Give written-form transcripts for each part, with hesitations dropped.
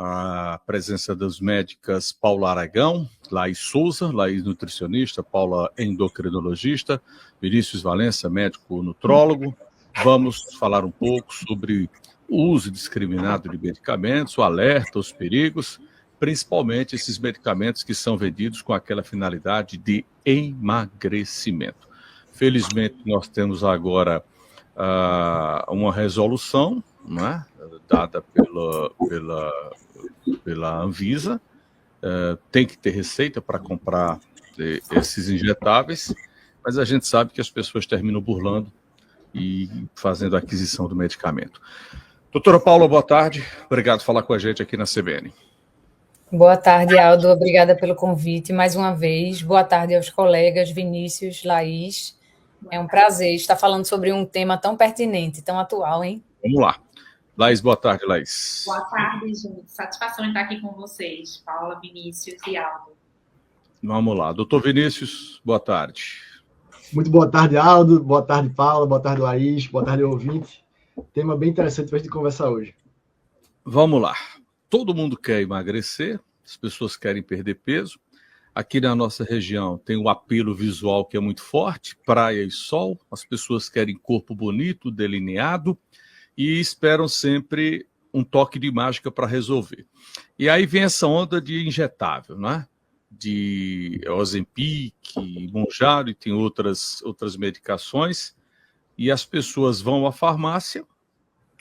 a presença das médicas Paula Aragão, Laís Souza, Laís nutricionista, Paula endocrinologista, Vinícius Valença, médico nutrólogo. Vamos falar um pouco sobre o uso indiscriminado de medicamentos, o alerta, os perigos, principalmente esses medicamentos que são vendidos com aquela finalidade de emagrecimento. Felizmente, nós temos agora uma resolução, né, dada pela Anvisa. Tem que ter receita para comprar esses injetáveis, mas a gente sabe que as pessoas terminam burlando e fazendo a aquisição do medicamento. Doutora Paula, boa tarde. Obrigado por falar com a gente aqui na CBN. Boa tarde, Aldo. Obrigada pelo convite mais uma vez. Boa tarde aos colegas Vinícius, Laís. É um prazer estar falando sobre um tema tão pertinente, tão atual, hein? Vamos lá. Laís, boa tarde, Laís. Boa tarde, gente. Satisfação em estar aqui com vocês, Paula, Vinícius e Aldo. Vamos lá. Doutor Vinícius, boa tarde. Muito boa tarde, Aldo. Boa tarde, Paula. Boa tarde, Laís. Boa tarde, ouvinte. Tema bem interessante para a gente conversar hoje. Vamos lá. Todo mundo quer emagrecer, as pessoas querem perder peso. Aqui na nossa região tem um apelo visual que é muito forte, praia e sol. As pessoas querem corpo bonito, delineado e esperam sempre um toque de mágica para resolver. E aí vem essa onda de injetável, né? De Ozempic, Mounjaro e tem outras medicações. E as pessoas vão à farmácia,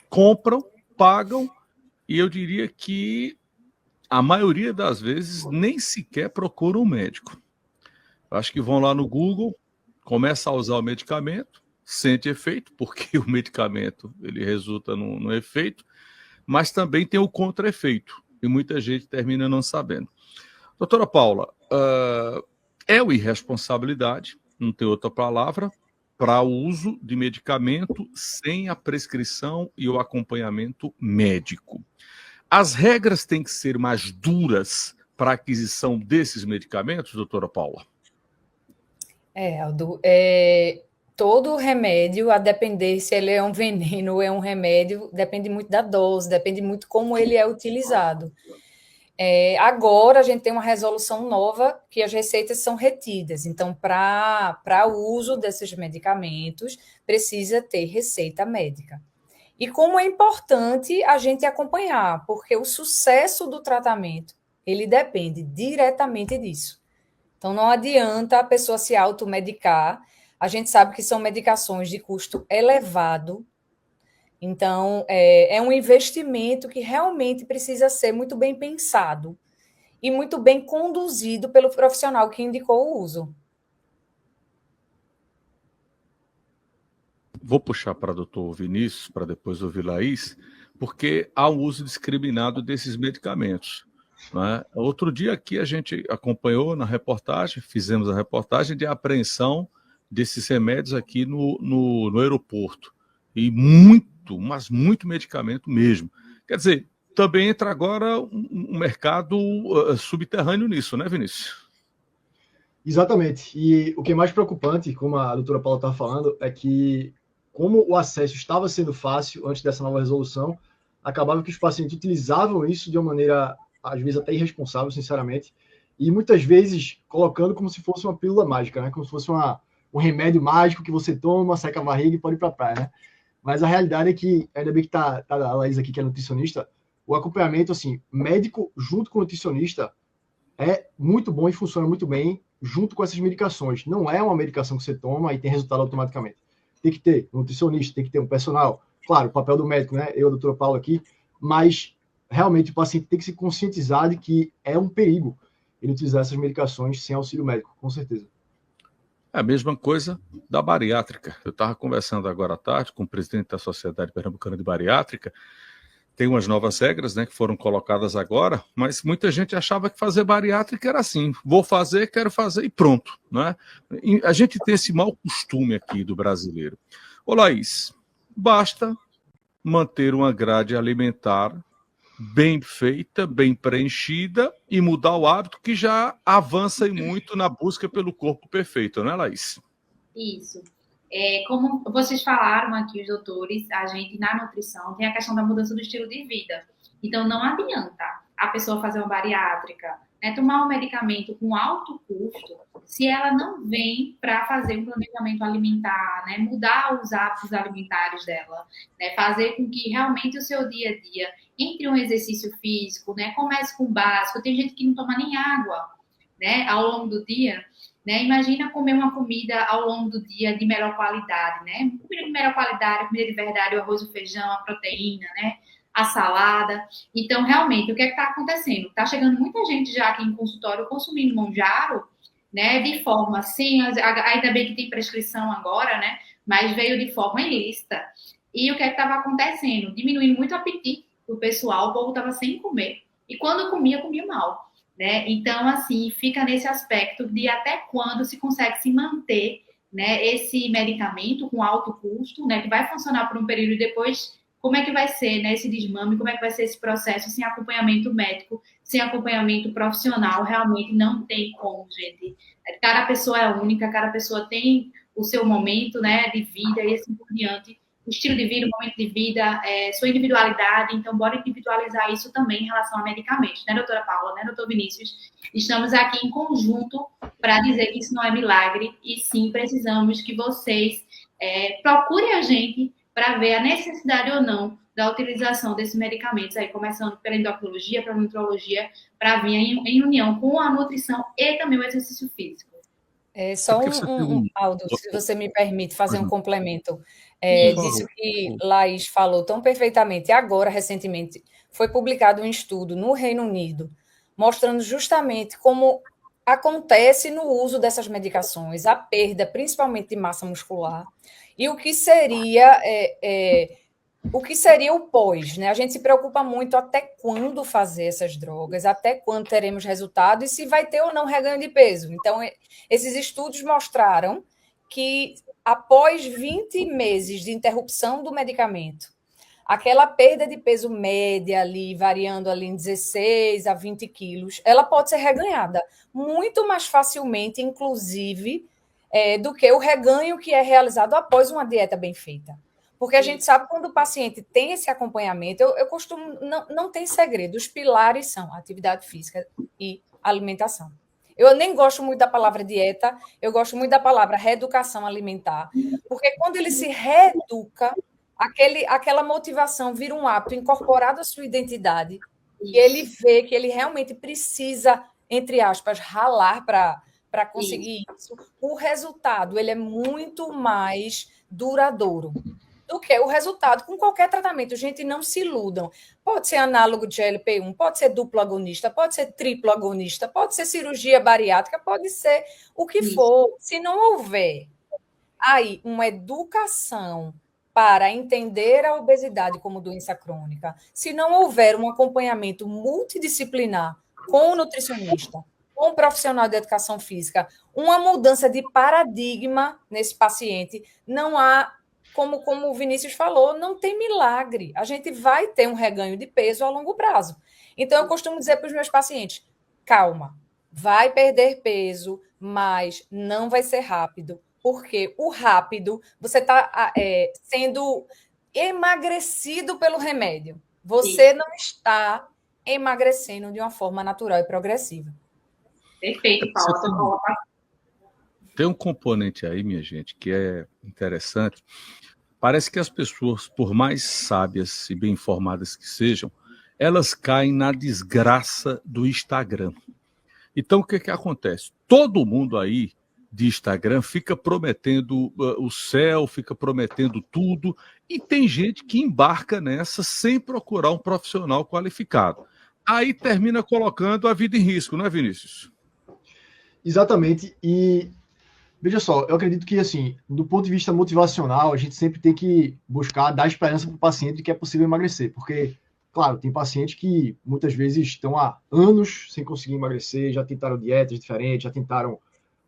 compram, pagam, e eu diria que a maioria das vezes nem sequer procuram um médico. Acho que vão lá no Google, começam a usar o medicamento, sente efeito, porque o medicamento ele resulta no efeito, mas também tem o contra-efeito, e muita gente termina não sabendo. Doutora Paula, é uma irresponsabilidade, não tem outra palavra, para o uso de medicamento sem a prescrição e o acompanhamento médico. As regras têm que ser mais duras para a aquisição desses medicamentos, doutora Paula? Aldo, todo remédio, a depender se ele é um veneno ou é um remédio, depende muito da dose, depende muito como ele é utilizado. Agora a gente tem uma resolução nova que as receitas são retidas. Então, para o uso desses medicamentos, precisa ter receita médica. E como é importante a gente acompanhar, porque o sucesso do tratamento, ele depende diretamente disso. Então, não adianta a pessoa se automedicar. A gente sabe que são medicações de custo elevado. Então, é um investimento que realmente precisa ser muito bem pensado e muito bem conduzido pelo profissional que indicou o uso. Vou puxar para o doutor Vinícius, para depois ouvir Laís, porque há um uso discriminado desses medicamentos. Né? Outro dia aqui a gente acompanhou na reportagem, fizemos a reportagem de apreensão desses remédios aqui no aeroporto. E mas muito medicamento mesmo. Quer dizer, também entra agora um mercado subterrâneo nisso, né, Vinícius? Exatamente. E o que é mais preocupante, como a doutora Paula estava falando, é que como o acesso estava sendo fácil antes dessa nova resolução, acabava que os pacientes utilizavam isso de uma maneira, às vezes, até irresponsável, sinceramente, e muitas vezes colocando como se fosse uma pílula mágica, né? Como se fosse um remédio mágico que você toma, seca a barriga e pode ir para a praia, né? Mas a realidade é que, ainda bem que tá a Laís aqui, que é nutricionista, o acompanhamento, assim, médico junto com o nutricionista é muito bom e funciona muito bem junto com essas medicações. Não é uma medicação que você toma e tem resultado automaticamente. Tem que ter um nutricionista, tem que ter um personal. Claro, o papel do médico, né? Eu, a doutora Paula aqui, mas realmente o paciente tem que se conscientizar de que é um perigo ele utilizar essas medicações sem auxílio médico, com certeza. É a mesma coisa da bariátrica. Eu estava conversando agora à tarde com o presidente da Sociedade Pernambucana de Bariátrica. Tem umas novas regras, né, que foram colocadas agora, mas muita gente achava que fazer bariátrica era assim, vou fazer, quero fazer e pronto. Né? E a gente tem esse mau costume aqui do brasileiro. Ô Laís, basta manter uma grade alimentar bem feita, bem preenchida e mudar o hábito que já avança muito na busca pelo corpo perfeito, né, Laís? Isso. Como vocês falaram aqui, os doutores, a gente na nutrição tem a questão da mudança do estilo de vida. Então, não adianta a pessoa fazer uma bariátrica, né, tomar um medicamento com alto custo, se ela não vem para fazer um planejamento alimentar, né, mudar os hábitos alimentares dela, né, fazer com que realmente o seu dia a dia entre um exercício físico, né, comece com o básico. Tem gente que não toma nem água, né, ao longo do dia. Né? Imagina comer uma comida ao longo do dia de melhor qualidade, né? Comida de melhor qualidade, comida de verdade, o arroz, o feijão, a proteína, né? A salada. Então, realmente, o que é que está acontecendo? Está chegando muita gente já aqui em consultório consumindo Monjaro, né? De forma assim, ainda bem que tem prescrição agora, né? Mas veio de forma ilícita. E o que é que estava acontecendo? Diminuindo muito o apetite do pessoal, o povo estava sem comer. E quando comia, comia mal. Né? Então, assim, fica nesse aspecto de até quando se consegue se manter, né, esse medicamento com alto custo, né, que vai funcionar por um período e depois como é que vai ser, né, esse desmame, como é que vai ser esse processo sem acompanhamento médico, sem acompanhamento profissional, realmente não tem como, gente. Cada pessoa é única, cada pessoa tem o seu momento, né, de vida e assim por diante. O estilo de vida, o momento de vida, sua individualidade, então bora individualizar isso também em relação a medicamentos, né, doutora Paula, né, doutor Vinícius? Estamos aqui em conjunto para dizer que isso não é milagre e sim precisamos que vocês procurem a gente para ver a necessidade ou não da utilização desses medicamentos aí, começando pela endocrinologia, pela nutrologia, para vir em união com a nutrição e também o exercício físico. Só Aldo, se você me permite fazer um complemento disso que Laís falou tão perfeitamente. Agora, recentemente, foi publicado um estudo no Reino Unido mostrando justamente como acontece no uso dessas medicações, a perda, principalmente de massa muscular, e o que seria o pós, né? A gente se preocupa muito até quando fazer essas drogas, até quando teremos resultado e se vai ter ou não reganho de peso. Então, esses estudos mostraram que após 20 meses de interrupção do medicamento, aquela perda de peso média ali, variando ali em 16 a 20 quilos, ela pode ser reganhada muito mais facilmente, inclusive, do que o reganho que é realizado após uma dieta bem feita. Porque a gente sabe quando o paciente tem esse acompanhamento, eu costumo, não tem segredo, os pilares são atividade física e alimentação. Eu nem gosto muito da palavra dieta, eu gosto muito da palavra reeducação alimentar, porque quando ele se reeduca, aquela motivação vira um hábito incorporado à sua identidade, e ele vê que ele realmente precisa, entre aspas, ralar para conseguir isso. O resultado ele é muito mais duradouro do que o resultado com qualquer tratamento. Gente, não se iludam. Pode ser análogo de GLP-1, pode ser duplo agonista, pode ser triplo agonista, pode ser cirurgia bariátrica, pode ser o que for. Se não houver aí uma educação para entender a obesidade como doença crônica, se não houver um acompanhamento multidisciplinar com o nutricionista, com o profissional de educação física, uma mudança de paradigma nesse paciente, não há, como o Vinícius falou, não tem milagre. A gente vai ter um reganho de peso a longo prazo. Então, eu costumo dizer para os meus pacientes, calma, vai perder peso, mas não vai ser rápido, porque o rápido, você está sendo emagrecido pelo remédio. Você não está emagrecendo de uma forma natural e progressiva. Perfeito, Paula. Tem um componente aí, minha gente, que é interessante. Parece que as pessoas, por mais sábias e bem informadas que sejam, elas caem na desgraça do Instagram. Então, o que acontece? Todo mundo aí de Instagram fica prometendo o céu, fica prometendo tudo, e tem gente que embarca nessa sem procurar um profissional qualificado. Aí termina colocando a vida em risco, não é, Vinícius? Exatamente. E veja só, eu acredito que, assim, do ponto de vista motivacional, a gente sempre tem que buscar dar esperança para o paciente de que é possível emagrecer, porque, claro, tem pacientes que muitas vezes estão há anos sem conseguir emagrecer, já tentaram dietas diferentes, já tentaram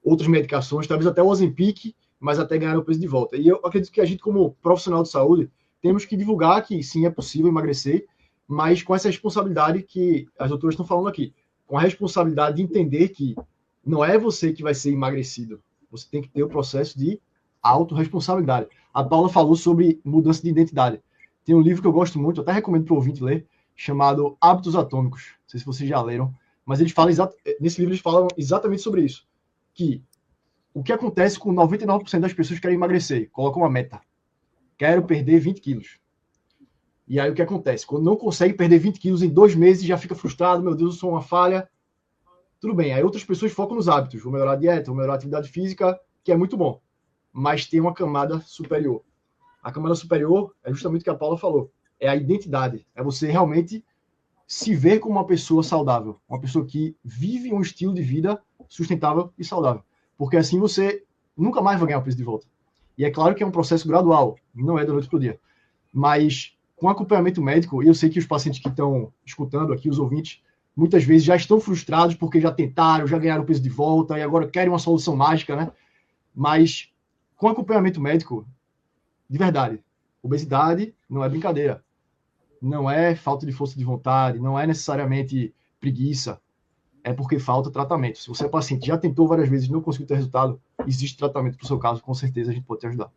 outras medicações, talvez até o Ozempic, mas até ganharam o peso de volta. E eu acredito que a gente, como profissional de saúde, temos que divulgar que sim, é possível emagrecer, mas com essa responsabilidade que as doutoras estão falando aqui, com a responsabilidade de entender que não é você que vai ser emagrecido, você tem que ter o processo de autorresponsabilidade. A Paula falou sobre mudança de identidade. Tem um livro que eu gosto muito, eu até recomendo para o ouvinte ler, chamado Hábitos Atômicos. Não sei se vocês já leram, mas nesse livro eles falam exatamente sobre isso. Que o que acontece com 99% das pessoas que querem emagrecer? Colocam uma meta. Quero perder 20 quilos. E aí o que acontece? Quando não consegue perder 20 quilos em 2 meses, já fica frustrado, meu Deus, eu sou uma falha. Tudo bem, aí outras pessoas focam nos hábitos, vou melhorar a dieta, vou melhorar a atividade física, que é muito bom. Mas tem uma camada superior. A camada superior é justamente o que a Paula falou. É a identidade. É você realmente se ver como uma pessoa saudável. Uma pessoa que vive um estilo de vida sustentável e saudável. Porque assim você nunca mais vai ganhar o peso de volta. E é claro que é um processo gradual. Não é da noite para o dia. Mas com acompanhamento médico, e eu sei que os pacientes que estão escutando aqui, os ouvintes, muitas vezes já estão frustrados porque já tentaram, já ganharam o peso de volta e agora querem uma solução mágica, né? Mas com acompanhamento médico, de verdade, obesidade não é brincadeira. Não é falta de força de vontade, não é necessariamente preguiça, é porque falta tratamento. Se você é paciente, já tentou várias vezes e não conseguiu ter resultado, existe tratamento para o seu caso, com certeza a gente pode te ajudar.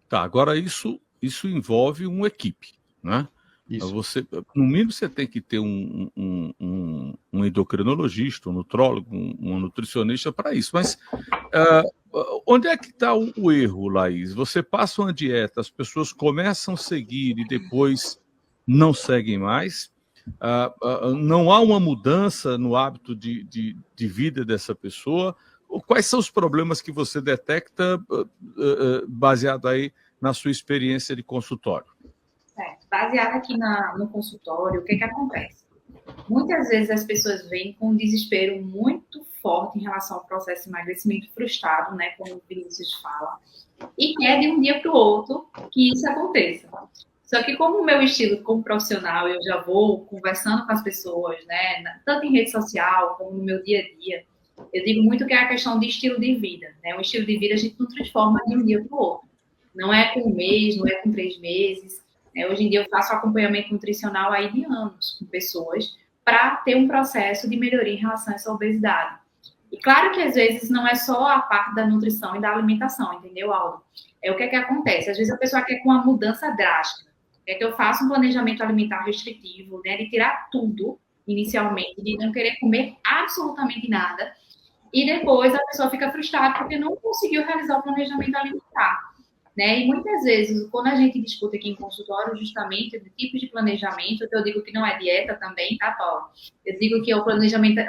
Tá, agora isso envolve uma equipe, né? Isso. Você, no mínimo, você tem que ter um endocrinologista, um nutrólogo, um nutricionista para isso. Mas onde é que está o erro, Laís? Você passa uma dieta, as pessoas começam a seguir e depois não seguem mais. Não há uma mudança no hábito de vida dessa pessoa. Quais são os problemas que você detecta baseado aí na sua experiência de consultório? Certo. Baseado aqui no consultório, o que acontece? Muitas vezes as pessoas vêm com um desespero muito forte em relação ao processo de emagrecimento frustrado, né, como o Vinícius fala, e quer de um dia para o outro que isso aconteça. Só que como o meu estilo como profissional, eu já vou conversando com as pessoas, né, tanto em rede social como no meu dia a dia, eu digo muito que é a questão de estilo de vida, né? O estilo de vida a gente não transforma de um dia para o outro. Não é com um mês, não é com 3 meses. Hoje em dia eu faço acompanhamento nutricional aí de anos com pessoas para ter um processo de melhoria em relação a essa obesidade. E claro que às vezes não é só a parte da nutrição e da alimentação, entendeu, Aldo? O que acontece? Às vezes a pessoa quer com uma mudança drástica. Quer que eu faça um planejamento alimentar restritivo, né, de tirar tudo inicialmente, de não querer comer absolutamente nada. E depois a pessoa fica frustrada porque não conseguiu realizar o planejamento alimentar. Né? E muitas vezes, quando a gente discuta aqui em consultório justamente de tipo de planejamento, eu digo que não é dieta também, tá, Paulo? Eu digo que é o planejamento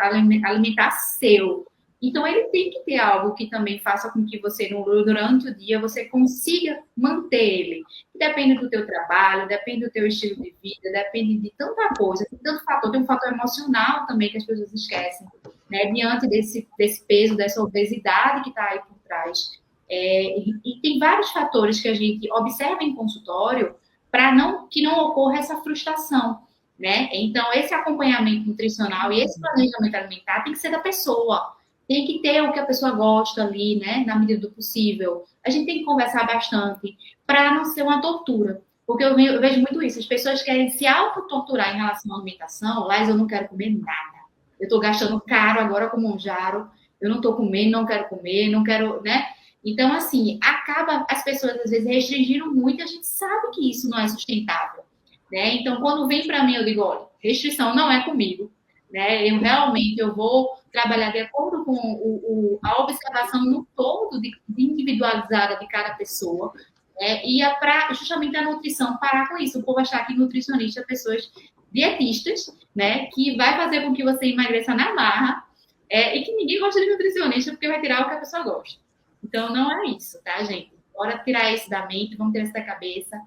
alimentar seu. Então, ele tem que ter algo que também faça com que você, durante o dia, você consiga manter ele. Depende do teu trabalho, depende do teu estilo de vida, depende de tanta coisa, tem tanto fator, tem um fator emocional também que as pessoas esquecem, né? Diante desse peso, dessa obesidade que está aí por trás. E tem vários fatores que a gente observa em consultório para que não ocorra essa frustração, né? Então, esse acompanhamento nutricional e esse planejamento alimentar tem que ser da pessoa. Tem que ter o que a pessoa gosta ali, né? Na medida do possível. A gente tem que conversar bastante para não ser uma tortura. Porque eu vejo muito isso. As pessoas querem se autotorturar em relação à alimentação. Lá eu não quero comer nada. Eu estou gastando caro agora com Monjaro. Eu não estou comendo, não quero comer, não quero, né? Então, assim, acaba as pessoas, às vezes, restringindo muito e a gente sabe que isso não é sustentável, né? Então, quando vem para mim, eu digo, olha, restrição não é comigo, né? Eu vou trabalhar de acordo com a observação no todo de individualizada de cada pessoa, né? E para justamente a nutrição parar com isso. O povo achar que nutricionista é pessoas dietistas, né? Que vai fazer com que você emagreça na marra, e que ninguém gosta de nutricionista porque vai tirar o que a pessoa gosta. Então, não é isso, tá, gente? Bora tirar isso da mente, vamos tirar isso da cabeça.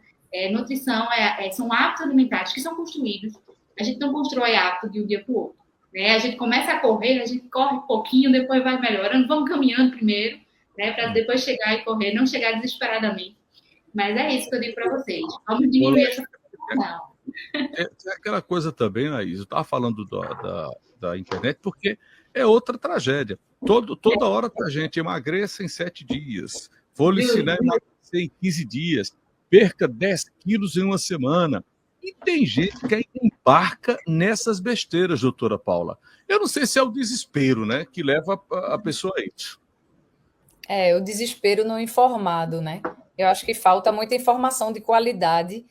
Nutrição são hábitos alimentares que são construídos. A gente não constrói hábito de um dia para o outro. Né? A gente começa a correr, a gente corre um pouquinho, depois vai melhorando, vamos caminhando primeiro, né, para depois chegar e correr, não chegar desesperadamente. Mas é isso que eu digo para vocês. Vamos diminuir essa frustração. É aquela coisa também, Laís, eu estava falando da internet, porque é outra tragédia. Toda hora a gente emagreça em 7 dias, vou lhe ensinar a emagrecer em 15 dias, perca 10 quilos em uma semana. E tem gente que ainda embarca nessas besteiras, doutora Paula. Eu não sei se é o desespero, né, que leva a pessoa a isso. O desespero não informado, né? Eu acho que falta muita informação de qualidade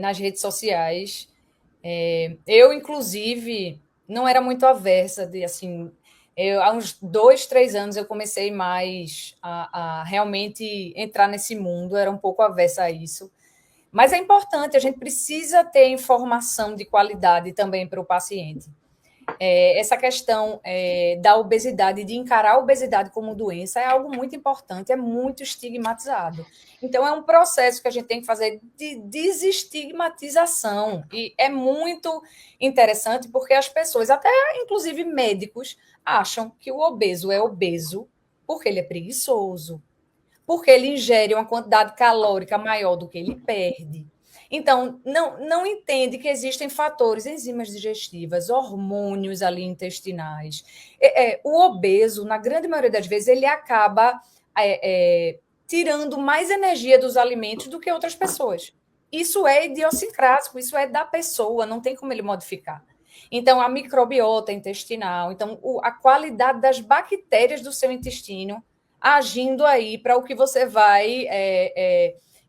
nas redes sociais, Eu, inclusive, não era muito aversa de, assim, há uns 2, 3 anos eu comecei mais a realmente entrar nesse mundo, era um pouco aversa a isso. Mas é importante, a gente precisa ter informação de qualidade também para o paciente. Essa questão da obesidade, de encarar a obesidade como doença, é algo muito importante, é muito estigmatizado. Então, é um processo que a gente tem que fazer de desestigmatização. E é muito interessante porque as pessoas, até inclusive médicos, acham que o obeso é obeso porque ele é preguiçoso, porque ele ingere uma quantidade calórica maior do que ele perde. Então, não entende que existem fatores, enzimas digestivas, hormônios ali intestinais. O obeso, na grande maioria das vezes, ele acaba tirando mais energia dos alimentos do que outras pessoas. Isso é idiosincrático, isso é da pessoa, não tem como ele modificar. Então, a microbiota intestinal, então, a qualidade das bactérias do seu intestino agindo aí para o que você vai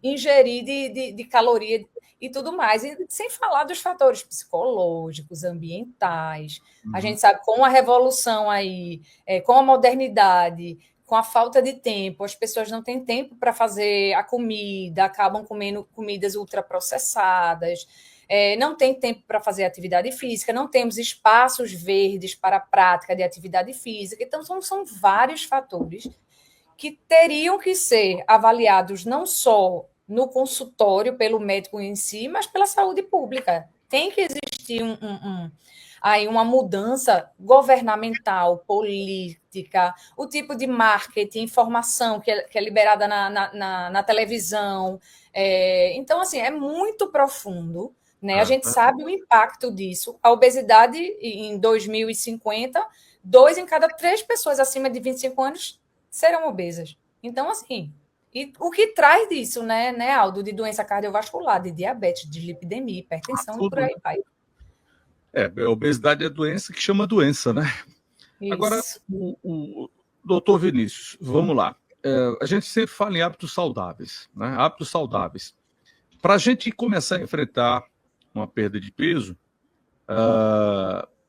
ingerir de caloria e tudo mais. E sem falar dos fatores psicológicos, ambientais. A gente sabe com a revolução aí, com a modernidade, com a falta de tempo, as pessoas não têm tempo para fazer a comida, acabam comendo comidas ultraprocessadas, não tem tempo para fazer atividade física, não temos espaços verdes para a prática de atividade física. Então, são vários fatores que teriam que ser avaliados não só no consultório pelo médico em si, mas pela saúde pública. Tem que existir aí uma mudança governamental, política, o tipo de marketing, informação que é liberada na televisão. Então, assim, é muito profundo, né? A gente sabe o impacto disso. A obesidade, em 2050, 2 em cada 3 pessoas acima de 25 anos serão obesas. Então, assim, e o que traz disso, né, Aldo? De doença cardiovascular, de diabetes, de lipidemia, hipertensão e por aí vai. A obesidade é doença que chama doença, né? Isso. Agora, o doutor Vinícius, vamos lá. A gente sempre fala em hábitos saudáveis, né? Hábitos saudáveis. Para a gente começar a enfrentar uma perda de peso,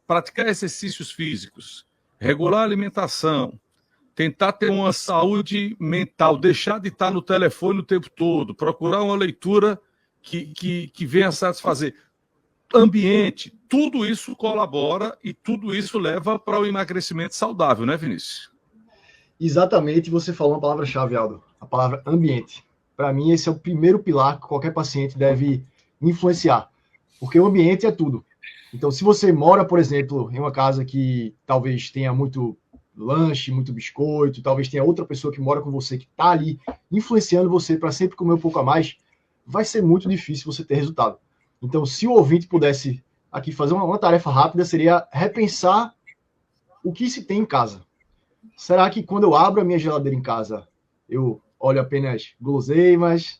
praticar exercícios físicos, regular a alimentação, tentar ter uma saúde mental, deixar de estar no telefone o tempo todo, procurar uma leitura que venha satisfazer. Ambiente, tudo isso colabora e tudo isso leva para o emagrecimento saudável, né, Vinícius? Exatamente, você falou uma palavra-chave, Aldo, a palavra ambiente. Para mim, esse é o primeiro pilar que qualquer paciente deve influenciar, porque o ambiente é tudo. Então, se você mora, por exemplo, em uma casa que talvez tenha muito lanche, muito biscoito, talvez tenha outra pessoa que mora com você que está ali influenciando você para sempre comer um pouco a mais, vai ser muito difícil você ter resultado. Então, se o ouvinte pudesse aqui fazer uma tarefa rápida, seria repensar o que se tem em casa. Será que quando eu abro a minha geladeira em casa, eu olho apenas guloseimas,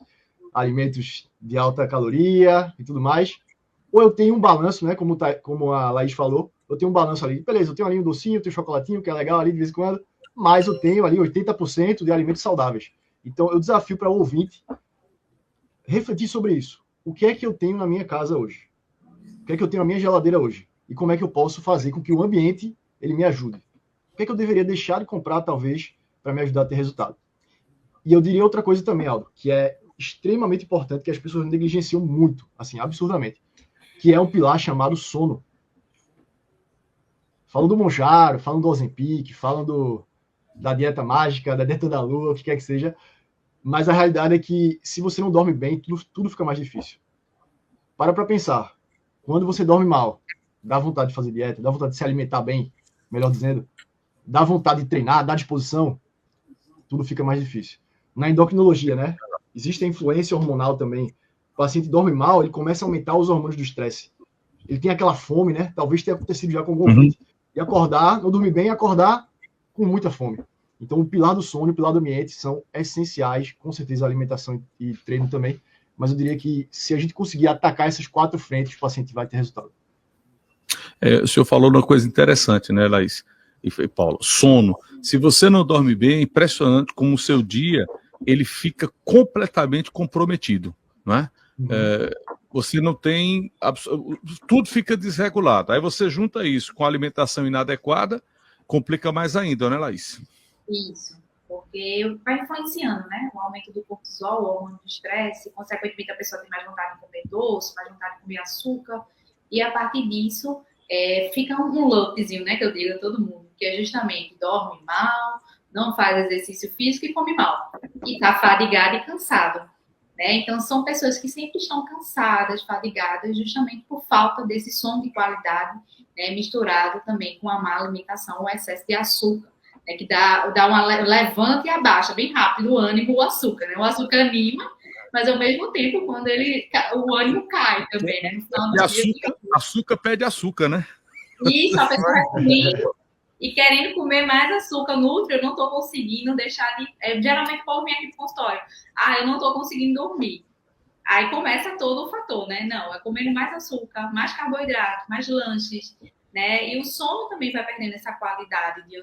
alimentos de alta caloria e tudo mais? Ou eu tenho um balanço, né, como a Laís falou, eu tenho um balanço ali, beleza, eu tenho ali um docinho, eu tenho um chocolatinho, que é legal ali de vez em quando, mas eu tenho ali 80% de alimentos saudáveis. Então, eu desafio para o ouvinte refletir sobre isso. O que é que eu tenho na minha casa hoje? O que é que eu tenho na minha geladeira hoje? E como é que eu posso fazer com que o ambiente ele me ajude? O que é que eu deveria deixar de comprar, talvez, para me ajudar a ter resultado? E eu diria outra coisa também, Aldo, que é extremamente importante, que as pessoas negligenciam muito, assim, absurdamente, que é um pilar chamado sono. Falam do Mounjaro, falam do Ozempic, falam da dieta mágica, da dieta da lua, o que quer que seja, mas a realidade é que se você não dorme bem, tudo fica mais difícil. Para pensar. Quando você dorme mal, dá vontade de fazer dieta, dá vontade de se alimentar bem, melhor dizendo, dá vontade de treinar, dá disposição, tudo fica mais difícil. Na endocrinologia, né? Existe a influência hormonal também. O paciente dorme mal, ele começa a aumentar os hormônios do estresse. Ele tem aquela fome, né? Talvez tenha acontecido já com algum ouvinte. E acordar, não dormir bem e acordar com muita fome. Então, o pilar do sono e o pilar do ambiente são essenciais, com certeza a alimentação e treino também, mas eu diria que se a gente conseguir atacar essas 4 frentes, o paciente vai ter resultado. O senhor falou uma coisa interessante, né, Laís e Paulo? Sono. Se você não dorme bem, é impressionante como o seu dia ele fica completamente comprometido, não é? você não tem... Tudo fica desregulado. Aí você junta isso com a alimentação inadequada, complica mais ainda, né, Laís? Isso, porque vai influenciando, né? O aumento do cortisol, o hormônio do estresse, consequentemente a pessoa tem mais vontade de comer doce, mais vontade de comer açúcar, e a partir disso fica um loopzinho, né? Que eu digo a todo mundo, que é justamente dorme mal, não faz exercício físico e come mal, e tá fadigado e cansado. Né? Então, são pessoas que sempre estão cansadas, fadigadas, justamente por falta desse sono de qualidade, né? Misturado também com a má alimentação, o excesso de açúcar, né? Que dá uma levanta e abaixa bem rápido o ânimo, o açúcar. Né? O açúcar anima, mas ao mesmo tempo, quando o ânimo cai também. Né? No final do dia, açúcar pede açúcar, né? Isso, a pessoa vai comendo e querendo comer mais açúcar, nutre, eu não estou conseguindo deixar de... geralmente o povo vem aqui pro consultório. Eu não estou conseguindo dormir. Aí começa todo o fator, né? Não, é comendo mais açúcar, mais carboidrato, mais lanches, né? E o sono também vai perdendo essa qualidade de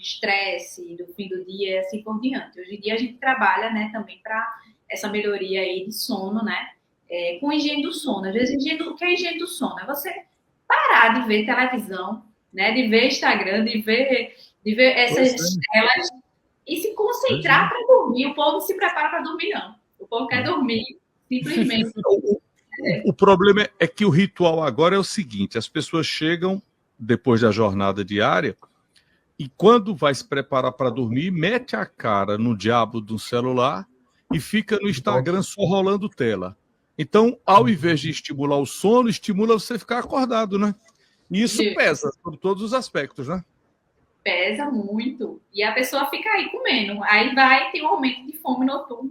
estresse, do fim do dia e assim por diante. Hoje em dia a gente trabalha, né, também para essa melhoria aí de sono, né? Com higiene do sono. Às vezes, o que é higiene do sono? É você parar de ver televisão, né, de ver Instagram, de ver essas telas e se concentrar para dormir. O povo não se prepara para dormir, não. O povo quer dormir, simplesmente. O problema é que o ritual agora é o seguinte: as pessoas chegam depois da jornada diária e quando vai se preparar para dormir, mete a cara no diabo do celular e fica no Instagram só rolando tela. Então, ao invés de estimular o sono, estimula você ficar acordado, né? E isso pesa por todos os aspectos, né? Pesa muito. E a pessoa fica aí comendo. Aí vai ter um aumento de fome noturna.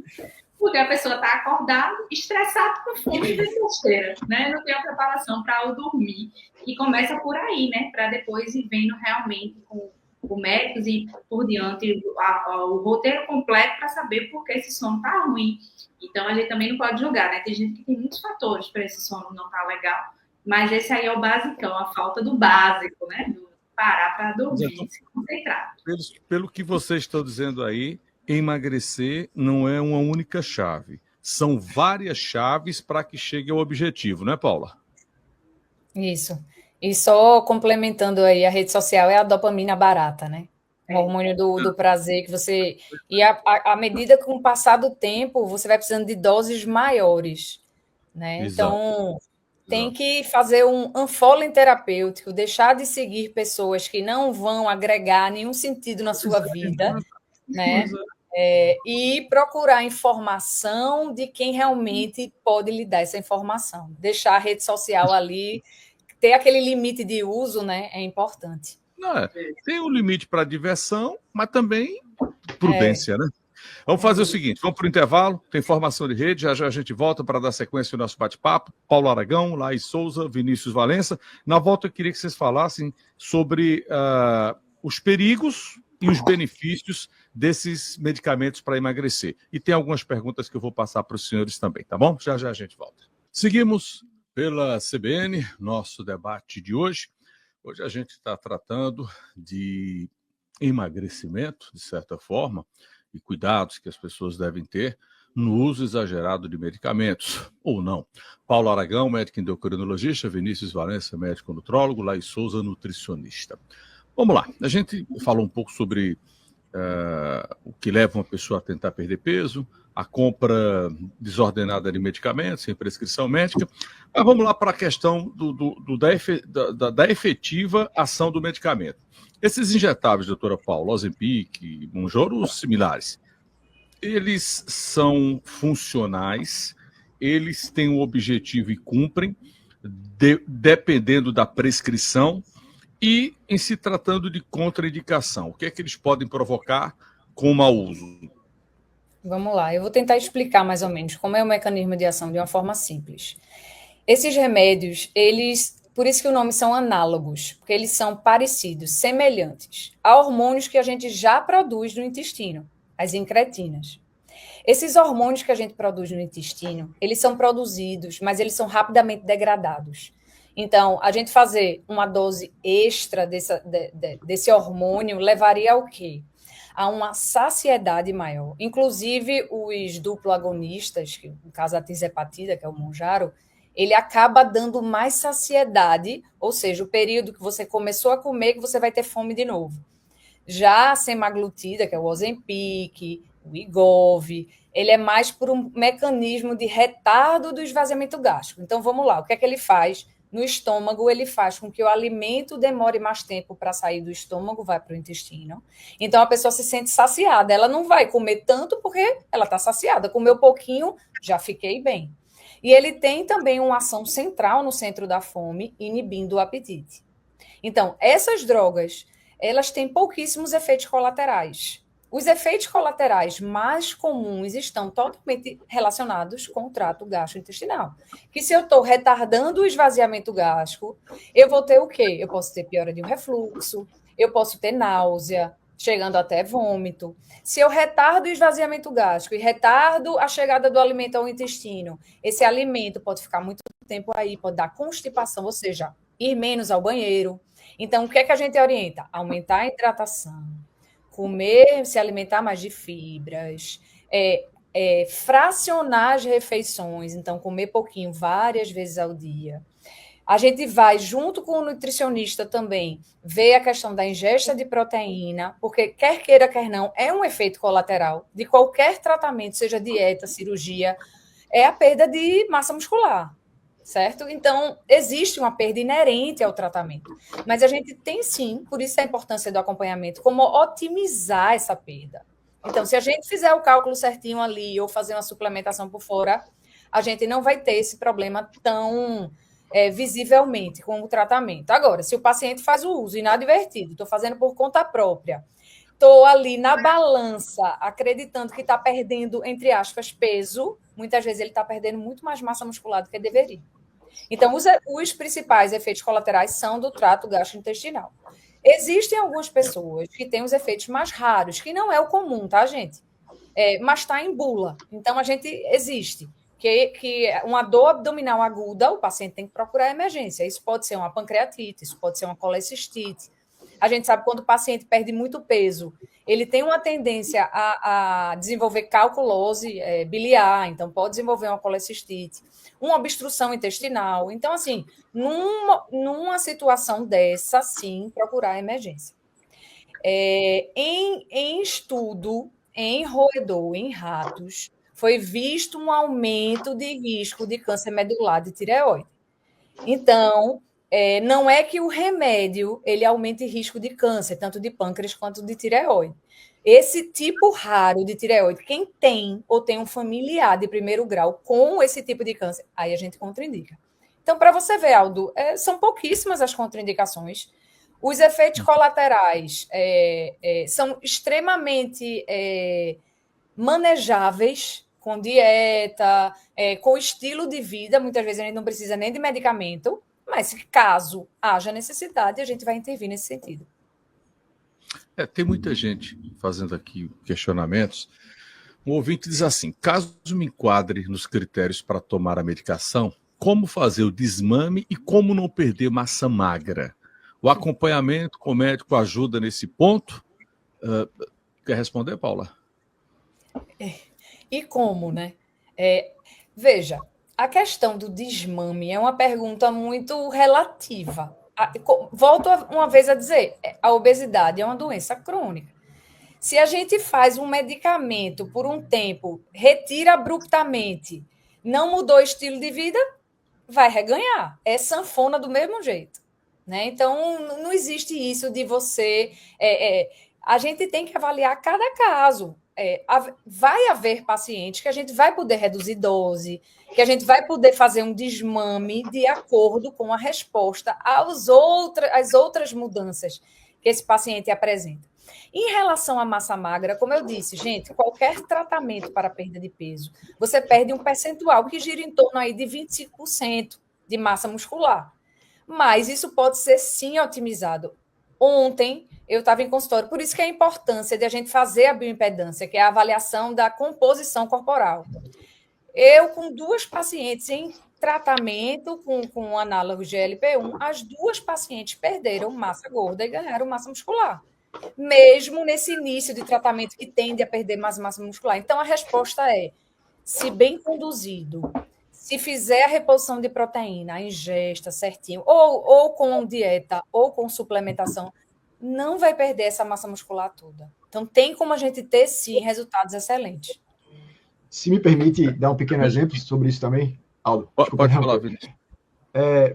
Porque a pessoa está acordada, estressada, com fome e besteira, né? Não tem a preparação para o dormir. E começa por aí, né? Para depois ir vendo realmente com médicos e por diante o roteiro completo para saber por que esse sono está ruim. Então, a gente também não pode julgar, né? Tem gente que tem muitos fatores para esse sono não estar legal. Mas esse aí é o basicão, a falta do básico, né? Do parar para dormir, se concentrar. Pelo que vocês estão dizendo aí, emagrecer não é uma única chave. São várias chaves para que chegue ao objetivo, não é, Paula? Isso. E só complementando aí, a rede social é a dopamina barata, né? O hormônio do prazer que você... E à medida que com o passar do tempo, você vai precisando de doses maiores, né? Exato. Então... Tem que fazer um unfollowing terapêutico, deixar de seguir pessoas que não vão agregar nenhum sentido na sua vida, né? E procurar informação de quem realmente pode lhe dar essa informação. Deixar a rede social ali, ter aquele limite de uso, né? É importante. Tem um limite para diversão, mas também prudência, né? Vamos fazer o seguinte, vamos para o intervalo, tem informação de rede, já já a gente volta para dar sequência ao nosso bate-papo. Paulo Aragão, Laís Souza, Vinícius Valença. Na volta eu queria que vocês falassem sobre os perigos e os benefícios desses medicamentos para emagrecer. E tem algumas perguntas que eu vou passar para os senhores também, tá bom? Já já a gente volta. Seguimos pela CBN, nosso debate de hoje. Hoje a gente está tratando de emagrecimento, de certa forma, e cuidados que as pessoas devem ter no uso exagerado de medicamentos, ou não. Paulo Aragão, médico endocrinologista, Vinícius Valença, médico nutrólogo, Laís Souza, nutricionista. Vamos lá, a gente falou um pouco sobre o que leva uma pessoa a tentar perder peso, a compra desordenada de medicamentos, sem prescrição médica, mas vamos lá para a questão da efetiva ação do medicamento. Esses injetáveis, doutora Paula, Ozempic, Mounjaro, similares, eles são funcionais, eles têm um objetivo e cumprem, dependendo da prescrição e em se tratando de contraindicação. O que é que eles podem provocar com mau uso? Vamos lá, eu vou tentar explicar mais ou menos como é o mecanismo de ação de uma forma simples. Esses remédios, por isso que o nome são análogos, porque eles são parecidos, semelhantes a hormônios que a gente já produz no intestino, as incretinas. Esses hormônios que a gente produz no intestino, eles são produzidos, mas eles são rapidamente degradados. Então, a gente fazer uma dose extra desse hormônio levaria ao quê? A uma saciedade maior. Inclusive, os duplo agonistas, no caso a tirzepatida, que é o Mounjaro, ele acaba dando mais saciedade, ou seja, o período que você começou a comer, que você vai ter fome de novo. Já a semaglutida, que é o Ozempic, o Wegovy, ele é mais por um mecanismo de retardo do esvaziamento gástrico. Então, vamos lá, o que é que ele faz? No estômago, ele faz com que o alimento demore mais tempo para sair do estômago, vai para o intestino. Então, a pessoa se sente saciada. Ela não vai comer tanto porque ela está saciada. Comeu pouquinho, já fiquei bem. E ele tem também uma ação central no centro da fome, inibindo o apetite. Então, essas drogas, elas têm pouquíssimos efeitos colaterais. Os efeitos colaterais mais comuns estão totalmente relacionados com o trato gastrointestinal. Que se eu estou retardando o esvaziamento gástrico, eu vou ter o quê? Eu posso ter piora de um refluxo, eu posso ter náusea, chegando até vômito. Se eu retardo o esvaziamento gástrico e retardo a chegada do alimento ao intestino, esse alimento pode ficar muito tempo aí, pode dar constipação, ou seja, ir menos ao banheiro. Então, o que é que a gente orienta? Aumentar a hidratação, comer, se alimentar mais de fibras, fracionar as refeições, então comer pouquinho, várias vezes ao dia. A gente vai, junto com o nutricionista também, ver a questão da ingesta de proteína, porque quer queira, quer não, é um efeito colateral de qualquer tratamento, seja dieta, cirurgia, é a perda de massa muscular. Certo? Então, existe uma perda inerente ao tratamento. Mas a gente tem sim, por isso a importância do acompanhamento, como otimizar essa perda. Então, se a gente fizer o cálculo certinho ali ou fazer uma suplementação por fora, a gente não vai ter esse problema tão visivelmente com o tratamento. Agora, se o paciente faz o uso inadvertido, estou fazendo por conta própria, estou ali na balança, acreditando que está perdendo, entre aspas, peso, muitas vezes ele está perdendo muito mais massa muscular do que deveria. Então, os principais efeitos colaterais são do trato gastrointestinal. Existem algumas pessoas que têm os efeitos mais raros, que não é o comum, tá, gente? Mas está em bula. Então, existe. Que uma dor abdominal aguda, o paciente tem que procurar emergência. Isso pode ser uma pancreatite, isso pode ser uma colecistite. A gente sabe que quando o paciente perde muito peso, ele tem uma tendência a desenvolver calculose biliar, então pode desenvolver uma colecistite, uma obstrução intestinal. Então, assim, numa situação dessa, sim, procurar emergência. Em estudo, em roedor, em ratos, foi visto um aumento de risco de câncer medular de tireoide. Então, não é que o remédio ele aumente risco de câncer, tanto de pâncreas quanto de tireoide. Esse tipo raro de tireoide, quem tem ou tem um familiar de primeiro grau com esse tipo de câncer, aí a gente contraindica. Então, para você ver, Aldo, são pouquíssimas as contraindicações. Os efeitos colaterais são extremamente manejáveis, com dieta, com estilo de vida. Muitas vezes a gente não precisa nem de medicamento, mas caso haja necessidade, a gente vai intervir nesse sentido. Tem muita gente fazendo aqui questionamentos. Um ouvinte diz assim: caso me enquadre nos critérios para tomar a medicação, como fazer o desmame e como não perder massa magra? O acompanhamento com o médico ajuda nesse ponto? Quer responder, Paula? E como, né? Veja, a questão do desmame é uma pergunta muito relativa. Volto uma vez a dizer, a obesidade é uma doença crônica. Se a gente faz um medicamento por um tempo, retira abruptamente, não mudou o estilo de vida, vai reganhar. É sanfona do mesmo jeito. Né? Então, não existe isso de você... a gente tem que avaliar cada caso. Vai haver pacientes que a gente vai poder reduzir dose, que a gente vai poder fazer um desmame de acordo com a resposta às outras mudanças que esse paciente apresenta. Em relação à massa magra, como eu disse, gente, qualquer tratamento para perda de peso, você perde um percentual que gira em torno aí de 25% de massa muscular. Mas isso pode ser, sim, otimizado. Ontem, eu estava em consultório, por isso que é a importância de a gente fazer a bioimpedância, que é a avaliação da composição corporal. Eu, com 2 pacientes em tratamento com análogos de GLP-1, as 2 pacientes perderam massa gorda e ganharam massa muscular, mesmo nesse início de tratamento que tende a perder mais massa muscular. Então, a resposta é, se bem conduzido, se fizer a reposição de proteína, a ingesta certinho, ou com dieta, ou com suplementação, não vai perder essa massa muscular toda. Então, tem como a gente ter, sim, resultados excelentes. Se me permite dar um pequeno exemplo sobre isso também, Aldo. Pode falar, Vinícius.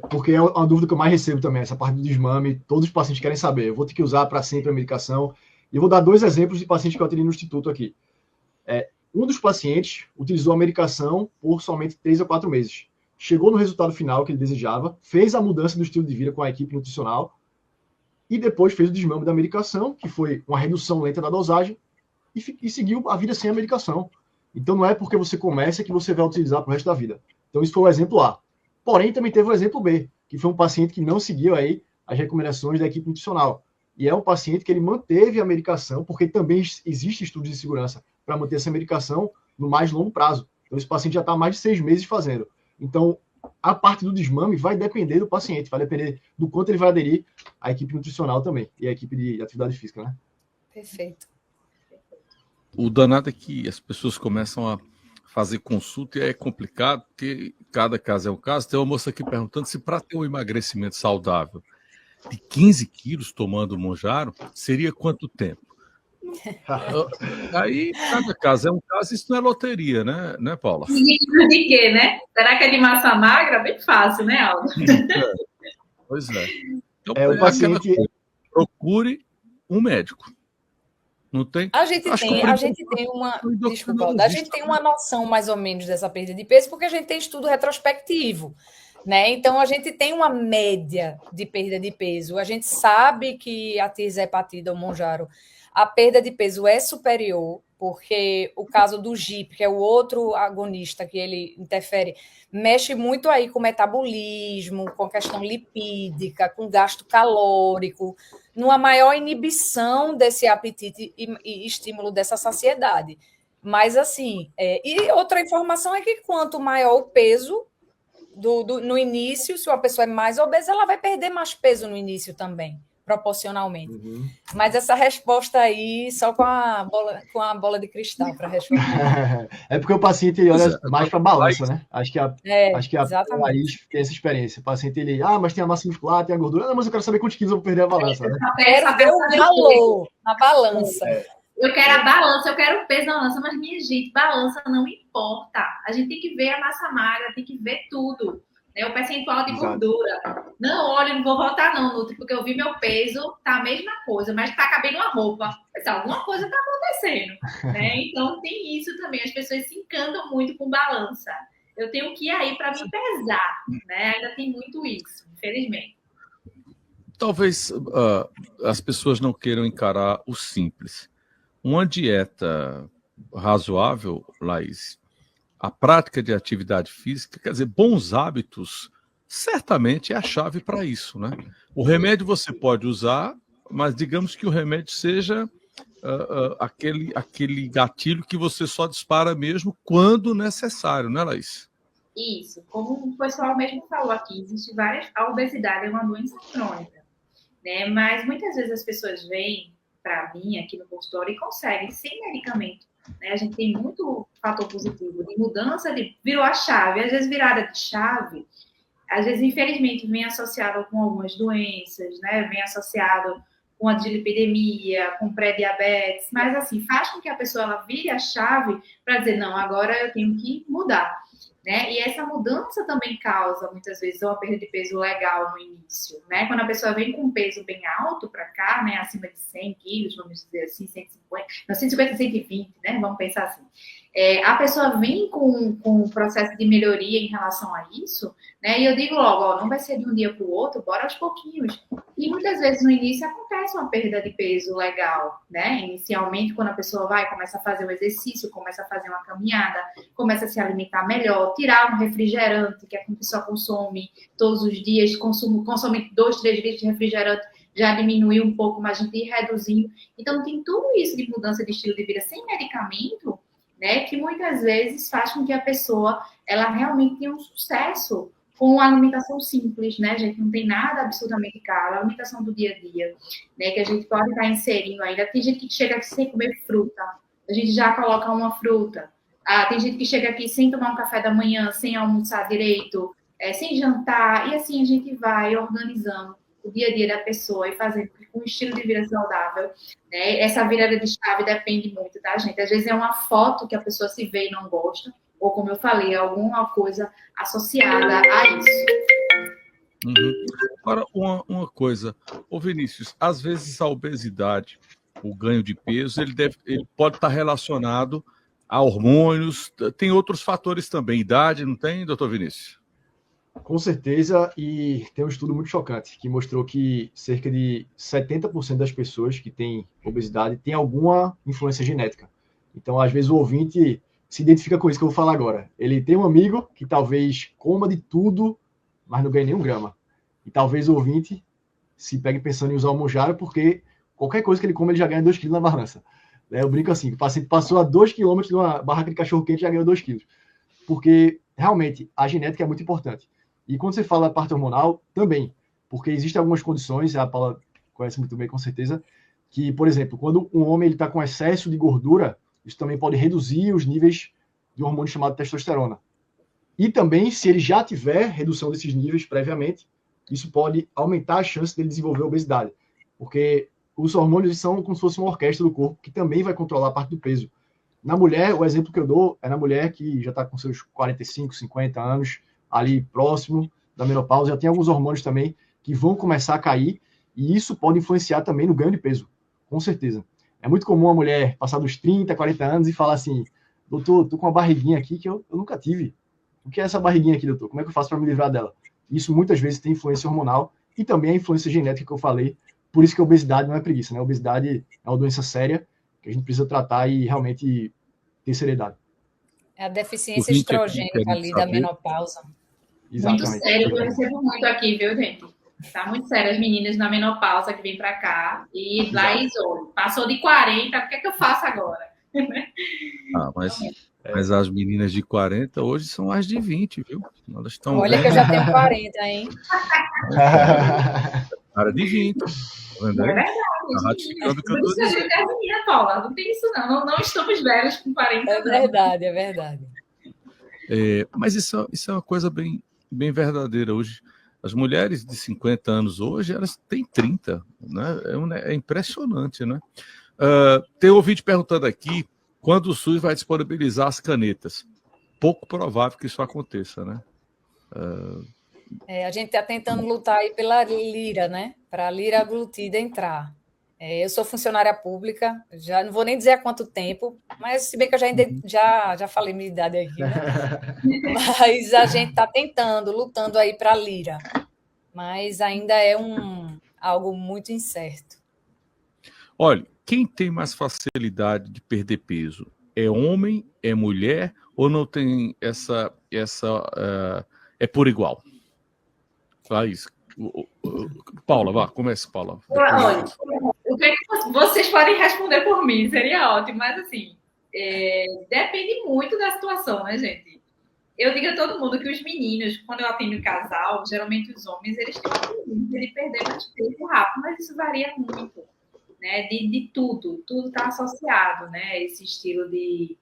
Porque é uma dúvida que eu mais recebo também, essa parte do desmame. Todos os pacientes querem saber. Eu vou ter que usar para sempre a medicação. E eu vou dar 2 exemplos de pacientes que eu atendi no Instituto aqui. Um dos pacientes utilizou a medicação por somente 3 a 4 meses. Chegou no resultado final que ele desejava, fez a mudança do estilo de vida com a equipe nutricional e depois fez o desmame da medicação, que foi uma redução lenta da dosagem, e seguiu a vida sem a medicação. Então, não é porque você começa que você vai utilizar para o resto da vida. Então, isso foi o exemplo A. Porém, também teve o exemplo B, que foi um paciente que não seguiu aí as recomendações da equipe nutricional. E é um paciente que ele manteve a medicação, porque também existe estudos de segurança para manter essa medicação no mais longo prazo. Então, esse paciente já está há mais de 6 meses fazendo. Então, a parte do desmame vai depender do paciente, vai depender do quanto ele vai aderir à equipe nutricional também, e à equipe de atividade física, né? Perfeito. O danado é que as pessoas começam a fazer consulta e é complicado, porque cada caso é um caso. Tem uma moça aqui perguntando se para ter um emagrecimento saudável de 15 quilos tomando Monjaro, seria quanto tempo? Aí, cada caso é um caso, isso não é loteria, né, Paula? De quê, né? Será que é de massa magra? Bem fácil, né, Aldo? Pois é. Então, o paciente... procure um médico. Não tem? A gente tem uma noção mais ou menos dessa perda de peso, porque a gente tem estudo retrospectivo, né? Então a gente tem uma média de perda de peso. A gente sabe que a tirzepatida ou Monjaro, a perda de peso é superior, porque o caso do GIP, que é o outro agonista que ele interfere, mexe muito aí com o metabolismo, com a questão lipídica, com gasto calórico, numa maior inibição desse apetite e estímulo dessa saciedade. Mas, assim, e outra informação é que quanto maior o peso no início, se uma pessoa é mais obesa, ela vai perder mais peso no início também, proporcionalmente. Uhum. Mas essa resposta aí, só com a bola de cristal para responder. É porque o paciente ele olha mais para a balança, né? Acho que a exatamente. tem essa experiência. O paciente, ele, mas tem a massa muscular, tem a gordura. Não, mas eu quero saber quantos quilos eu vou perder a balança, né? Quero ver o valor na balança. Eu quero a balança, eu quero o peso na balança, mas, minha gente, balança não importa. A gente tem que ver a massa magra, tem que ver tudo. Né? O percentual de gordura. Não, olha, não vou voltar não, Nutri, porque eu vi meu peso, tá a mesma coisa, mas tá cabendo uma roupa. Mas alguma coisa tá acontecendo. Né? Então, tem isso também. As pessoas se encantam muito com balança. Eu tenho que ir aí para me pesar. Né? Ainda tem muito isso, infelizmente. Talvez as pessoas não queiram encarar o simples. Uma dieta razoável, Laís, a prática de atividade física, quer dizer, bons hábitos, certamente é a chave para isso, né? O remédio você pode usar, mas digamos que o remédio seja aquele gatilho que você só dispara mesmo quando necessário, né, Laís? Isso. Como o pessoal mesmo falou aqui, a obesidade é uma doença crônica, né? Mas muitas vezes as pessoas vêm para mim aqui no consultório e conseguem sem medicamento. Né? A gente tem muito fator positivo de mudança, virou a chave. Às vezes virada de chave, às vezes infelizmente vem associado com algumas doenças, né? Vem associado com a dislipidemia, com pré-diabetes, mas assim, faz com que a pessoa ela vire a chave para dizer, não, agora eu tenho que mudar. Né? E essa mudança também causa, muitas vezes, uma perda de peso legal no início. Né? Quando a pessoa vem com um peso bem alto para cá, né? Acima de 100 quilos, vamos dizer assim, 150, 120, né? Vamos pensar assim. A pessoa vem com um processo de melhoria em relação a isso, né? E eu digo logo, não vai ser de um dia para o outro, bora aos pouquinhos. E muitas vezes no início acontece uma perda de peso legal, né? Inicialmente, quando a pessoa começa a fazer um exercício, começa a fazer uma caminhada, começa a se alimentar melhor, tirar um refrigerante que a pessoa consome todos os dias, consome 2, 3 litros de refrigerante, já diminuiu um pouco, mas a gente ir reduzindo. Então, tem tudo isso de mudança de estilo de vida sem medicamento, né, que muitas vezes faz com que a pessoa ela realmente tenha um sucesso com a alimentação simples, né? A gente não tem nada absolutamente caro, a alimentação do dia a dia, né? Que a gente pode estar inserindo ainda. Tem gente que chega aqui sem comer fruta, a gente já coloca uma fruta. Tem gente que chega aqui sem tomar um café da manhã, sem almoçar direito, sem jantar, e assim a gente vai organizando o dia a dia da pessoa e fazendo com um estilo de vida saudável. Né? Essa virada de chave depende muito, tá, gente? Às vezes é uma foto que a pessoa se vê e não gosta, ou como eu falei, alguma coisa associada a isso. Agora, uma coisa, ô Vinícius, às vezes a obesidade, o ganho de peso, ele pode estar relacionado a hormônios, tem outros fatores também, idade, não tem, doutor Vinícius? Com certeza, e tem um estudo muito chocante que mostrou que cerca de 70% das pessoas que têm obesidade têm alguma influência genética. Então, às vezes, o ouvinte se identifica com isso que eu vou falar agora. Ele tem um amigo que talvez coma de tudo, mas não ganhe nenhum grama. E talvez o ouvinte se pegue pensando em usar o Mounjaro, porque qualquer coisa que ele come, ele já ganha 2 quilos na balança. Eu brinco assim, o paciente passou a 2 quilômetros de uma barraca de cachorro-quente e já ganhou 2 quilos. Porque, realmente, a genética é muito importante. E quando você fala da parte hormonal, também. Porque existem algumas condições, a Paula conhece muito bem, com certeza, que, por exemplo, quando um homem está com excesso de gordura, isso também pode reduzir os níveis de um hormônio chamado testosterona. E também, se ele já tiver redução desses níveis previamente, isso pode aumentar a chance dele desenvolver obesidade. Porque os hormônios são como se fosse uma orquestra do corpo, que também vai controlar a parte do peso. Na mulher, o exemplo que eu dou é na mulher que já está com seus 45, 50 anos, ali próximo da menopausa, já tem alguns hormônios também que vão começar a cair, e isso pode influenciar também no ganho de peso, com certeza. É muito comum a mulher passar dos 30, 40 anos e falar assim, doutor, tô com uma barriguinha aqui que eu nunca tive. O que é essa barriguinha aqui, doutor? Como é que eu faço para me livrar dela? Isso muitas vezes tem influência hormonal e também a influência genética que eu falei. Por isso que a obesidade não é preguiça, né? A obesidade é uma doença séria que a gente precisa tratar e realmente ter seriedade. É a deficiência estrogênica ali da menopausa. Exatamente. Muito sério, eu recebo muito aqui, viu, gente? Tá muito sério as meninas na menopausa que vêm para cá e lá isolam. Passou de 40, o que é que eu faço agora? Mas as meninas de 40 hoje são as de 20, viu? Elas estão Olha bem... que eu já tenho 40, hein? Cara de 20. Tá vendo aí? É verdade. Tá ratificando o que eu tô dizendo. É menina, Paula. Não tem isso, não. Não estamos velhos com 40. É verdade, é verdade. Mas isso é uma coisa bem verdadeira hoje. As mulheres de 50 anos hoje, elas têm 30. Né? É impressionante, né? Tem um ouvinte perguntando aqui quando o SUS vai disponibilizar as canetas. Pouco provável que isso aconteça, né? A gente está tentando lutar aí pela Lira, né? Para a Lira glutida entrar. Eu sou funcionária pública, já não vou nem dizer há quanto tempo, mas se bem que eu já falei minha idade aqui, né? Mas a gente está tentando, lutando aí para a Lira. Mas ainda é algo muito incerto. Olha, quem tem mais facilidade de perder peso? É homem, é mulher ou não tem essa é por igual? Isso. Paula, vá, comece, Paula. Olha, o que vocês podem responder por mim, seria ótimo, mas assim, depende muito da situação, né, gente? Eu digo a todo mundo que os meninos, quando eu atendo casal, geralmente os homens, eles têm uma tendência de perder mais peso rápido, mas isso varia muito, né? De tudo está associado, né? Esse estilo de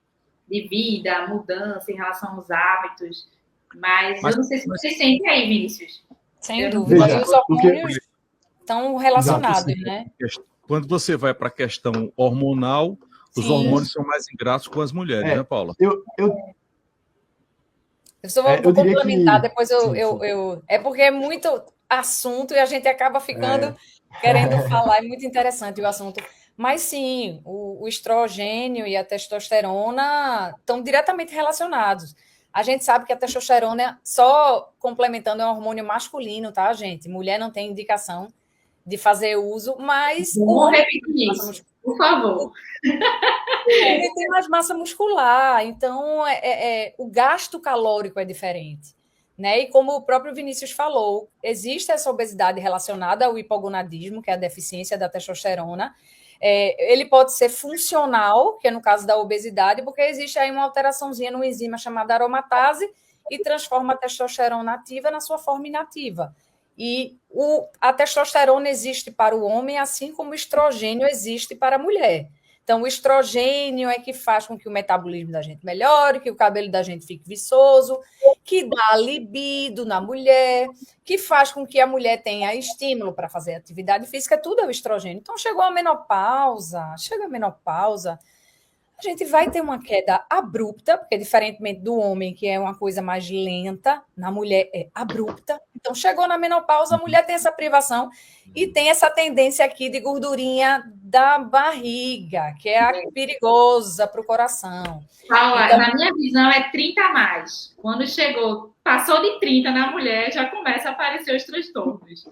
vida, mudança em relação aos hábitos, mas eu não sei se vocês sentem aí, Vinícius. Sem dúvida. E os hormônios estão relacionados, né? Quando você vai para a questão hormonal, os hormônios são mais ingratos com as mulheres, né, Paula? Eu só vou complementar, depois É porque é muito assunto e a gente acaba ficando querendo falar, é muito interessante o assunto. Mas sim, o estrogênio e a testosterona estão diretamente relacionados. A gente sabe que a testosterona, só complementando, é um hormônio masculino, tá, gente? Mulher não tem indicação de fazer uso, mas... Vou repetir isso, por favor. Ele tem mais massa muscular, então o gasto calórico é diferente. Né? E como o próprio Vinícius falou, existe essa obesidade relacionada ao hipogonadismo, que é a deficiência da testosterona. Ele pode ser funcional, que é no caso da obesidade, porque existe aí uma alteraçãozinha no enzima chamada aromatase e transforma a testosterona ativa na sua forma inativa. E a testosterona existe para o homem, assim como o estrogênio existe para a mulher. Então, o estrogênio é que faz com que o metabolismo da gente melhore, que o cabelo da gente fique viçoso, que dá libido na mulher, que faz com que a mulher tenha estímulo para fazer atividade física, tudo é o estrogênio. Então, chega a menopausa, a gente vai ter uma queda abrupta, porque diferentemente do homem, que é uma coisa mais lenta, na mulher é abrupta. Então, chegou na menopausa, a mulher tem essa privação e tem essa tendência aqui de gordurinha da barriga, que é a perigosa para o coração. Paula, Então, na minha visão, é 30 a mais. Quando passou de 30 na mulher, já começa a aparecer os transtornos.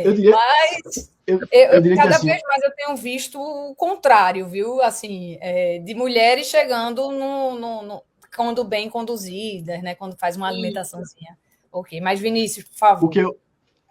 Eu diria, mas eu diria que cada assim, vez mais eu tenho visto o contrário, viu? Assim, de mulheres chegando quando bem conduzidas, né? Quando faz uma alimentaçãozinha. Ok, mas Vinícius, por favor.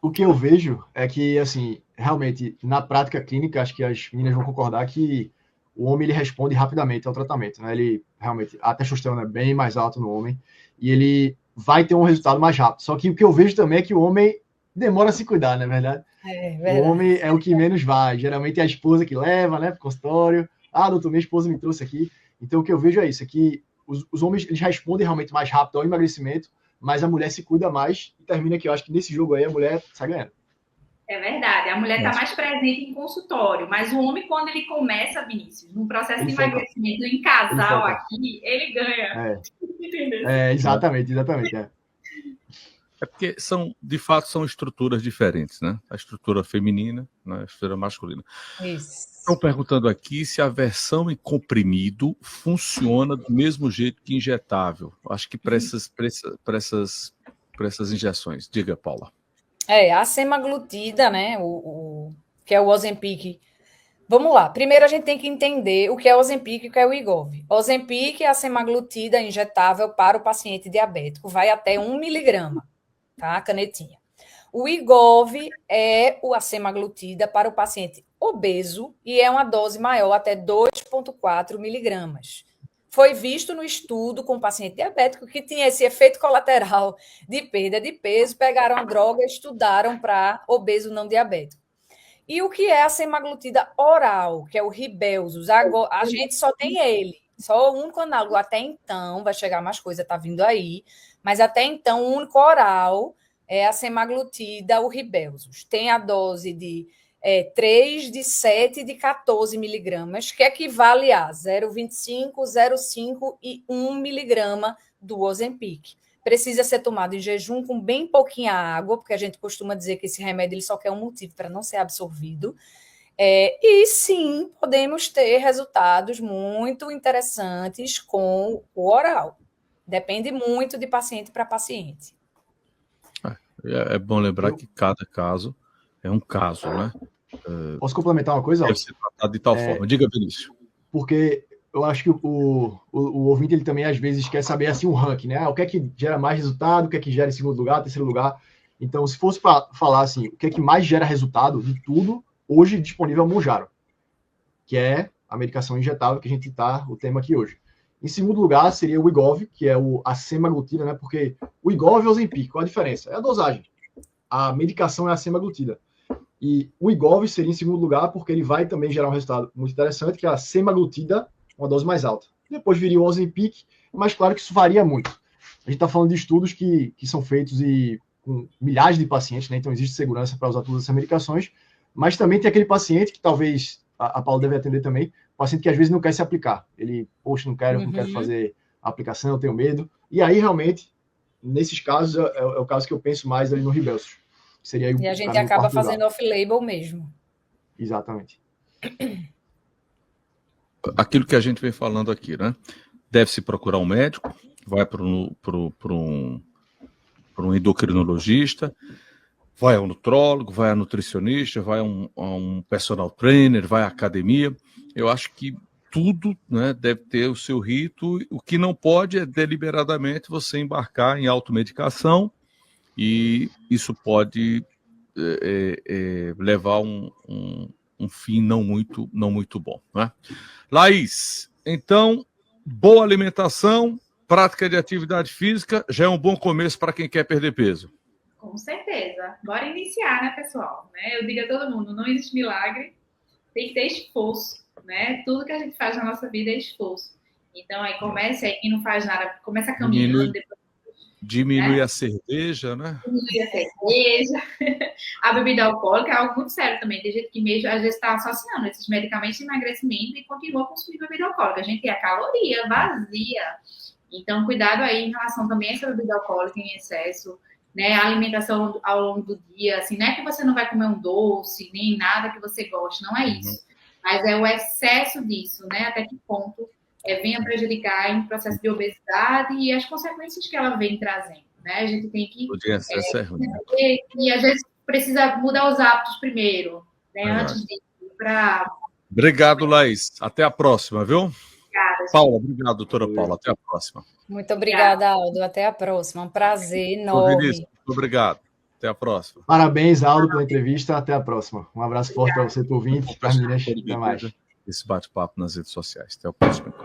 o que eu vejo é que, assim, realmente, na prática clínica, acho que as meninas vão concordar que o homem ele responde rapidamente ao tratamento, né? Ele realmente, a testosterona é bem mais alta no homem e ele vai ter um resultado mais rápido. Só que o que eu vejo também é que o homem demora a se cuidar, não é verdade? Verdade. O homem é o que menos vai. Geralmente é a esposa que leva, né, para o consultório. Ah, doutor, minha esposa me trouxe aqui. Então, o que eu vejo é isso, é que os homens eles respondem realmente mais rápido ao emagrecimento, mas a mulher se cuida mais e termina que eu acho que nesse jogo aí a mulher sai ganhando. É verdade, a mulher está mais presente em consultório, mas o homem, quando ele começa, Vinícius, num processo de emagrecimento em casal aqui, ele ganha. Entendeu? Exatamente. É porque de fato, são estruturas diferentes, né? A estrutura feminina, né? A estrutura masculina. Isso. Estão perguntando aqui se a versão em comprimido funciona do mesmo jeito que injetável. Acho que para essas injeções. Diga, Paula. A semaglutida, né? Que é o Ozempic. Vamos lá. Primeiro a gente tem que entender o que é o Ozempic e o que é o Wegovy. Ozempic é a semaglutida injetável para o paciente diabético. Vai até 1 miligrama, tá? Canetinha. O Wegovy é a semaglutida para o paciente obeso e é uma dose maior, até 2,4 miligramas. Foi visto no estudo com o paciente diabético que tinha esse efeito colateral de perda de peso, pegaram a droga e estudaram para obeso não diabético. E o que é a semaglutida oral, que é o Rybelsus? Agora, a gente só tem ele, só o único análogo. Até então, vai chegar mais coisa, tá vindo aí, mas até então o único oral é a semaglutida, o Rybelsus. Tem a dose de 3, de 7 e de 14 miligramas, que equivale a 0,25, 0,5 e 1 miligrama do Ozempic. Precisa ser tomado em jejum com bem pouquinha água, porque a gente costuma dizer que esse remédio ele só quer um motivo para não ser absorvido. E sim, podemos ter resultados muito interessantes com o oral. Depende muito de paciente para paciente. É bom lembrar que cada caso é um caso, né? Posso complementar uma coisa? Deve ser tratado de tal forma. Diga, Vinícius. Porque eu acho que o ouvinte ele também às vezes quer saber assim um ranking, né? O que é que gera mais resultado, o que é que gera em segundo lugar, terceiro lugar. Então, se fosse para falar assim, o que é que mais gera resultado de tudo, hoje disponível é o Mounjaro, que é a medicação injetável que a gente está o tema aqui hoje. Em segundo lugar seria o Wegovy, que é a semaglutida, né? Porque o Wegovy e o Ozempic, qual a diferença? É a dosagem. A medicação é a semaglutida. E o Wegovy seria em segundo lugar porque ele vai também gerar um resultado muito interessante, que é a semaglutida, uma dose mais alta. Depois viria o Ozempic, mas claro que isso varia muito. A gente está falando de estudos que são feitos com milhares de pacientes, né? Então existe segurança para usar todas essas medicações, mas também tem aquele paciente que talvez a Paula deve atender também, paciente que às vezes não quer se aplicar. Ele, poxa, não quero fazer a aplicação, eu tenho medo. E aí, realmente, nesses casos, é o caso que eu penso mais ali no Rybelsus. Seria e a gente acaba fazendo off-label mesmo. Exatamente. Aquilo que a gente vem falando aqui, né? Deve-se procurar um médico, vai para um endocrinologista, vai ao nutrólogo, vai a nutricionista, vai a um personal trainer, vai à academia. Eu acho que tudo, né, deve ter o seu rito. O que não pode é deliberadamente você embarcar em automedicação, e isso pode levar um fim não muito bom, né? Laís, então, boa alimentação, prática de atividade física, já é um bom começo para quem quer perder peso. Com certeza. Bora iniciar, né, pessoal? Eu digo a todo mundo, não existe milagre. tem que ter esforço, né? Tudo que a gente faz na nossa vida é esforço. Então, aí começa, aí quem não faz nada, começa caminhando, depois, diminui, né, a cerveja, né? Diminui a cerveja. A bebida alcoólica é algo muito sério também. Tem gente que mesmo, às vezes, está associando esses medicamentos de emagrecimento e continua consumindo bebida alcoólica. A gente tem a caloria vazia. Então, cuidado aí em relação também a essa bebida alcoólica em excesso, né? A alimentação ao longo do dia, assim, não é que você não vai comer um doce, nem nada que você goste, não é isso. Mas é o excesso disso, né? Até que ponto venha prejudicar em processo de obesidade e as consequências que ela vem trazendo, né? A gente tem que... E às vezes precisa mudar os hábitos primeiro, né? Antes de ir para... Obrigado, Laís. Até a próxima, viu? Obrigada. Paula, obrigado, doutora Paula. Até a próxima. Muito obrigada, Aldo. Até a próxima. Um prazer enorme. Muito obrigado. Até a próxima. Parabéns, Aldo, pela entrevista. Até a próxima. Um abraço forte para você, ouvinte. Para mim, até mais. Esse bate-papo nas redes sociais. Até o próximo encontro.